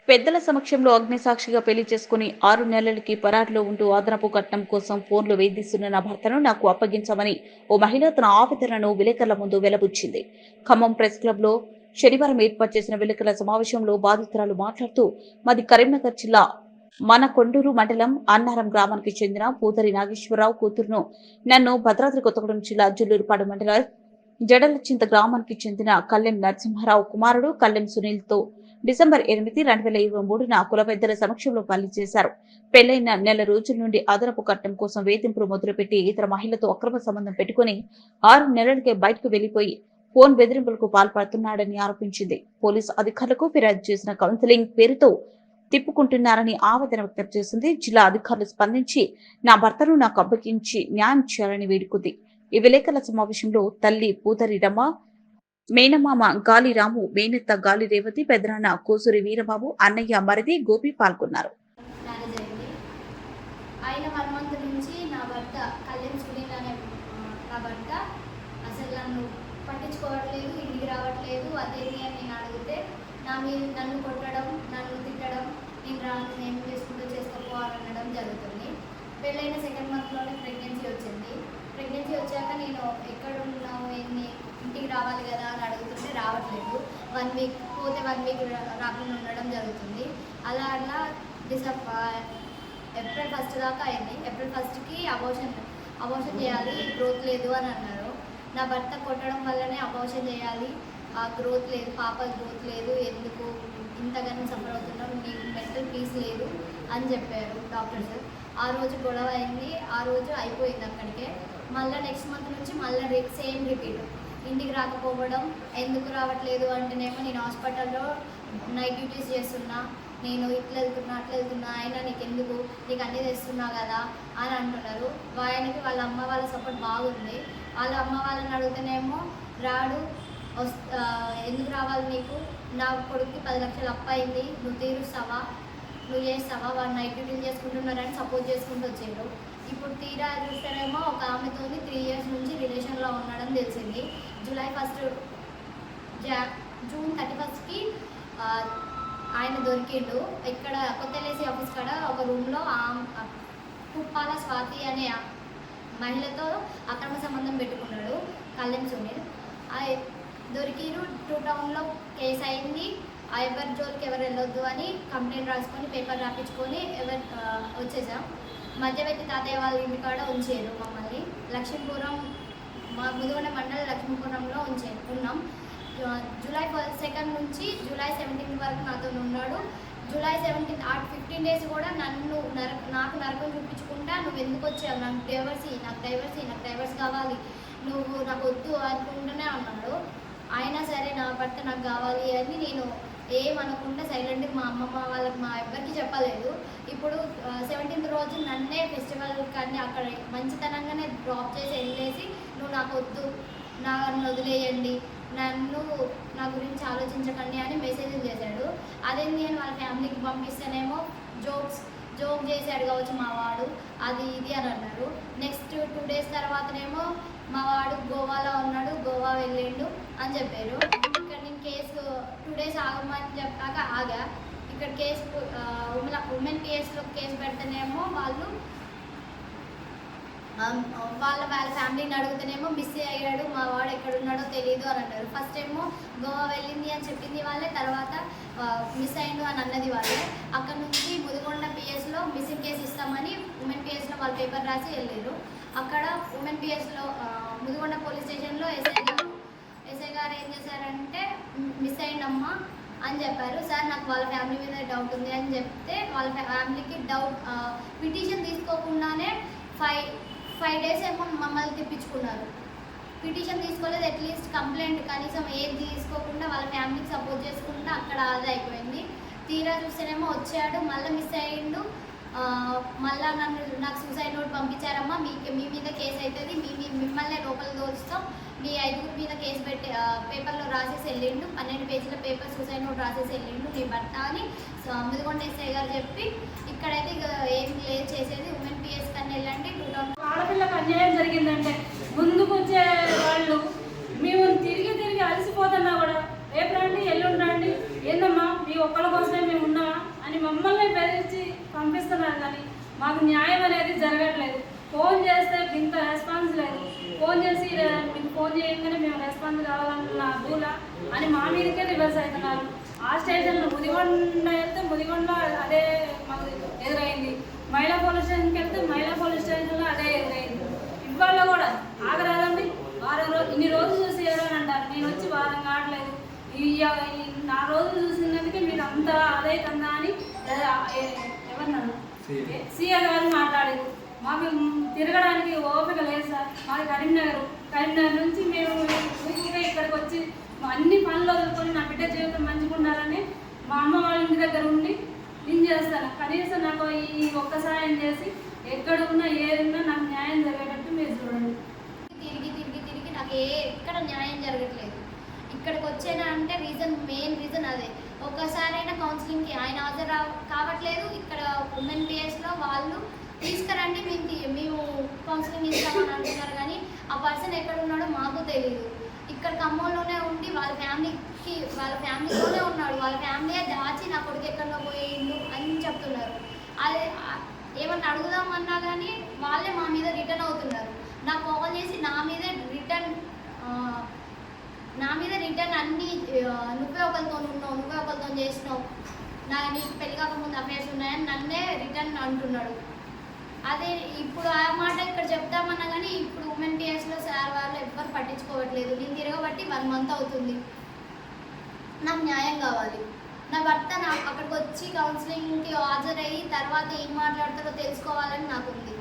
పెద్దల సమక్షంలో అగ్నిసాక్షిగా పెళ్లి చేసుకుని 6 నెలలకి పరారిలో ఉంటూ అదనపు కట్నం కోసం ఫోన్లు వేధిస్తున్న నా భర్తను నాకు అప్పగించమని ఓ మహిళ తన ఆవేదనను విలేకరుల ముందు వెలబుచ్చింది. ఖమ్మం ప్రెస్ క్లబ్ లో శనివారం ఏర్పాటు చేసిన విలేకరుల సమావేశంలో బాధితురాలు మాట్లాడుతూ, మాది కరీంనగర్ జిల్లా మనకొండూరు మండలం అన్నారం గ్రామానికి చెందిన పూతరి నాగేశ్వరరావు కూతురును నన్ను భద్రాద్రి కొత్తగూడెం జిల్లా జుల్లూరుపాడు మండలం జడలచింత గ్రామానికి చెందిన కల్లెం నరసింహారావు కుమారుడు కల్లెం సునీల్తో డిసెంబర్ 8, 2023న కుల పెద్దల సమక్షంలో పెళ్లి చేశారు. పెళ్లైన నెల రోజుల నుండి అదనపు కట్నం కోసం వేధింపులు మొదలుపెట్టి ఇతర మహిళతో అక్రమ సంబంధం పెట్టుకుని 6 నెలలకే బయటకు వెళ్లిపోయి ఫోన్ బెదిరింపులకు పాల్పడుతున్నాడని ఆరోపించింది. పోలీసు అధికారులకు ఫిర్యాదు చేసిన కౌన్సిలింగ్ పేరుతో తిప్పుకుంటున్నారని ఆవేదన వ్యక్తం చేసింది. జిల్లా అధికారులు స్పందించి నా భర్తను నాకు అప్పగించి న్యాయం చేయాలని వేడుకుంది. ఈ విలేకరుల సమావేశంలో తల్లి పూతరి రమ్మ, మేనమామ గాలి రాము, మేనత్త గాలి రేవతి, పెదనాన్న కోసూరి వీరబాబు, అన్నయ్య మరిది గోపి పాల్గొన్నారు. ఆయన 1 మంత్ నుంచి నా భర్త కళ్యాణ్ సునీల్ అనే నా భర్త అసలు నన్ను పట్టించుకోవట్లేదు, ఇంటికి రావట్లేదు. అదేంటి అని నేను అడిగితే నన్ను కొట్టడం, నన్ను తిట్టడం, నేను చేసుకుంటూ చేసుకోవాలనడం జరుగుతుంది. పెళ్ళైన 2nd మంత్లోనే ప్రెగ్నెన్సీ వచ్చింది. ప్రెగ్నెన్సీ వచ్చాక నేను ఎక్కడ ఉన్నావు, ఇంటికి రావాలి కదా అని అడుగుతుంటే రావట్లేదు. 1 వీక్ పోతే 1 వీక్ రాకుండా ఉండడం జరుగుతుంది. అలా ఏప్రిల్ 1 దాకా అయింది. ఏప్రిల్ 1కి అబోషన్ చేయాలి, గ్రోత్ లేదు అని అన్నారు. నా భర్త కొట్టడం వల్లనే అబోషన్ చేయాలి, ఆ గ్రోత్ లేదు, పాప గ్రోత్ లేదు, ఎందుకు ఇంతగానో సఫర్ అవుతున్నాం, నీకు మెంటల్ పీస్ లేదు అని చెప్పారు డాక్టర్స్. ఆ రోజు గొడవ అయింది, ఆ రోజు అయిపోయింది అక్కడికే. మళ్ళీ నెక్స్ట్ మంత్ నుంచి మళ్ళీ సేమ్ రిపీట్. ఇంటికి రాకపోవడం, ఎందుకు రావట్లేదు అంటేనేమో నేను హాస్పిటల్లో నైట్ డ్యూటీస్ చేస్తున్నా, నేను ఇట్లా వెళ్తున్నా అట్లా వెళ్తున్నా, అయినా నీకు అన్నీ తెస్తున్నా కదా అని అంటున్నారు. ఆయనకి వాళ్ళ అమ్మ వాళ్ళ సపోర్ట్ బాగుంది. వాళ్ళ అమ్మ వాళ్ళని అడిగితేనేమో రాడు, ఎందుకు రావాలి నీకు, నా కొడుకుకి 10 లక్షలు అప్పు అయింది, నువ్వు తీరుస్తావా, నువ్వు చేస్తావా, వాళ్ళు నైట్ డ్యూటీలు చేసుకుంటున్నారని సపోర్ట్ చేసుకుంటూ వచ్చారు. ఇప్పుడు తీరా చూస్తేనేమో ఒక ఆమెతో 3 ఇయర్స్ నుంచి రిలేషన్లో ఉన్నాడని తెలిసింది. జూన్ 31కి ఆయన దొరికిండు. ఇక్కడ కొత్త ఎల్ఐసి ఆఫీస్ కాడ ఒక రూమ్లో కుప్పాల స్వాతి అనే మహిళతో అక్రమ సంబంధం పెట్టుకున్నాడు కళ్యాణ్ సునీల్. దొరికిరు. 2 టౌన్లో కేసు అయింది. ఎవరి జోలికి ఎవరు వెళ్ళొద్దు అని కంప్లైంట్ రాసుకొని పేపర్ రాపించుకొని వచ్చేసాం. మధ్యవర్తి తాతయ్య వాళ్ళ ఇంటికాడ ఉంచారు మమ్మల్ని. లక్ష్మీపురం, మా ముదిగొండ మండలం లక్ష్మీపురంలో ఉన్నాం. జూలై 2 నుంచి జూలై 17 వరకు నాతో ఉన్నాడు. జూలై 17 ఆ 15 డేస్ కూడా నాకు నరకం చూపించుకుంటా, నువ్వు ఎందుకు వచ్చావు, నాకు డైవర్స్ కావాలి, నువ్వు నాకు వద్దు అనుకుంటూనే అన్నాడు. అయినా సరే నా భర్త నాకు కావాలి అని నేను ఏమనకుండా సైలెంట్గా మా ఎవ్వరికి చెప్పలేదు. ఇప్పుడు 17th రోజు నన్నే ఫెస్టివల్ కానీ అక్కడ మంచితనంగానే డ్రాప్ చేసి వెళ్ళేసి, నువ్వు నాకు వద్దు, నన్ను వదిలేయండి, నా గురించి ఆలోచించకండి అని మెసేజ్లు చేశాడు. అదేంటి అని వాళ్ళ ఫ్యామిలీకి పంపిస్తేనేమో జోక్ చేశాడు కావచ్చు మా వాడు, అది ఇది అని అన్నారు. నెక్స్ట్ 2 డేస్ తర్వాతనేమో మా వాడు గోవాలో ఉన్నాడు, గోవా వెళ్ళిండు అని చెప్పారు. ఇక్కడ నేను కేసు 2 డేస్ ఆగమని చెప్పాక ఆగా. ఇక్కడ కేసు ఉమెన్ కేసులో కేసు పెడితేనేమో వాళ్ళ ఫ్యామిలీని అడిగితేనేమో మిస్ అయ్యాడు, మా వాడు ఎక్కడున్నాడో తెలియదు అని అన్నారు. ఫస్ట్ ఏమో గోవా వెళ్ళింది అని చెప్పింది వాళ్ళే, తర్వాత మిస్ అయ్యిండు అని అన్నది వాళ్ళే. అక్కడ నుంచి ముదిగొండ పిఎస్లో మిస్సింగ్ కేసు ఇస్తామని ఉమెన్ పిఎస్లో వాళ్ళు పేపర్ రాసి వెళ్ళారు. అక్కడ ఉమెన్ పిఎస్లో ముదిగొండ పోలీస్ స్టేషన్లో ఎస్ఐ గారు ఏం చేశారంటే, మిస్ అయ్యిందమ్మా అని చెప్పారు. సార్ నాకు వాళ్ళ ఫ్యామిలీ మీద డౌట్ ఉంది అని చెప్తే వాళ్ళ ఫ్యామిలీకి పిటిషన్ తీసుకోకుండానే 5 డేస్ ఏమో మమ్మల్ని తిప్పించుకున్నారు. పిటిషన్ తీసుకోలేదు, అట్లీస్ట్ కంప్లైంట్ కనీసం ఏది తీసుకోకుండా వాళ్ళ ఫ్యామిలీకి సపోర్ట్ చేసుకుంటూ అక్కడ ఆదా అయిపోయింది. తీరా చూస్తేనేమో వచ్చాడు, మళ్ళీ మిస్ అయ్యిండు. మళ్ళీ నాకు సూసైడ్ నోట్ పంపించారమ్మా, మీ మీద కేసు అవుతుంది, మిమ్మల్ని లోపల దోచుతాం, మీ 5 మీద కేసు పెట్టి పేపర్లో రాసేసి వెళ్ళిండు, 12 పేజీల పేపర్ సూసైడ్ నోట్ రాసేసి వెళ్ళిండు మీ భర్త అని ముదిగొండ ఎస్ఐ గారు చెప్పి, ఇక్కడైతే ఏం లేదు చేసేది, ఉమెన్ పిఎస్ కన్నా వెళ్ళండి. 2000 ఆడపిల్లకు అన్యాయం జరిగిందంటే ముందుకు వచ్చే వాళ్ళు మేము తిరిగి అలసిపోతున్నా కూడా రేపు రండి ఎల్లుండండి, ఏందమ్మా మీ ఒక్కళ్ళ కోసమే మేము ఉన్నామా అని మమ్మల్ని బెదిరించి పంపిస్తున్నారు. కానీ మాకు న్యాయం అనేది జరగట్లేదు. ఫోన్ చేస్తే ఇంత రెస్పాన్స్ లేదు. ఫోన్ చేసి మీకు ఫోన్ చేయగానే మేము రెస్పాన్స్ కావాలన్న దూల అని మా మీదకే రివర్స్ అవుతున్నారు. ఆ స్టేషన్లో ముదిగొండ వెళ్తే ముదిగొండ అదే మాకు ఎదురైంది. మహిళా పోలీస్ స్టేషన్కి వెళ్తే మహిళా పోలీస్ స్టేషన్లో అదే ఎదురైంది. ఇవాళ కూడా ఆగరాదండి, వారం రోజు ఇన్ని రోజులు చూసి ఎవరని అంటారు. నేను వచ్చి వారం కావట్లేదు, నా రోజులు చూసినందుకే మీరు అంత అదే కందా అని ఎవరన్నారు సీఏ గారు మాట్లాడారు. మాకు తిరగడానికి ఓపిక లేదు సార్. మాది కరీంనగర్ నుంచి మేము ఊరికే ఇక్కడికి వచ్చి అన్ని పనులు వదులుకొని నా బిడ్డ జీవితం మంచిగా ఉండాలని మా అమ్మ వాళ్ళ ఇంటి దగ్గర ఉండి నేను చేస్తాను. కనీసం నాకు ఈ ఒక్క సాయం చేసి ఎక్కడున్నా ఏదున్నా నాకు న్యాయం జరిగేటట్టు మీరు చూడండి. తిరిగి నాకు ఎక్కడ న్యాయం జరగట్లేదు. ఇక్కడికి వచ్చేనా అంటే మెయిన్ రీజన్ అదే. ఒక్కసారైనా కౌన్సిలింగ్కి ఆయన హాజరు కావట్లేదు. ఇక్కడ ఉమెన్ పిఎస్లో వాళ్ళు తీసుకురండి మేము కౌన్సిలింగ్ ఇస్తామని అంటున్నారు. కానీ ఆ పర్సన్ ఎక్కడ ఉన్నాడో మాకు తెలియదు. ఇక్కడ ఖమ్మంలోనే ఉండి వాళ్ళ ఫ్యామిలీతోనే ఉన్నాడు. వాళ్ళ ఫ్యామిలీ దాచి నా కొడుకు ఎక్కడో పోయిండు అని చెప్తున్నారు. అదే ఏమన్నా అడుగుదామన్నా కానీ వాళ్ళే మా మీద రిటర్న్ అవుతున్నారు. నాకు కాల్ చేసి నా మీద రిటర్న్ అన్నీ నువ్వే ఒకరితో ఉన్నావు, నువ్వే ఒకరితో చేసినావు, నీకు పెళ్లి కాకముందు అఫేర్స్ ఉన్నాయని నన్నే రిటర్న్ అంటున్నాడు. అదే ఇప్పుడు ఆ మాట ఇక్కడ చెప్తామన్నా కానీ ఇప్పుడు ఉమెన్ టీఎస్లో సార్ వాళ్ళు ఎవ్వరు పట్టించుకోవట్లేదు. నేను తిరగబట్టి 1 month అవుతుంది. నాకు న్యాయం కావాలి. నా భర్త అక్కడికి వచ్చి కౌన్సిలింగ్కి హాజరయ్యి తర్వాత ఏం మాట్లాడతారో తెలుసుకోవాలని నాకు ఉంది.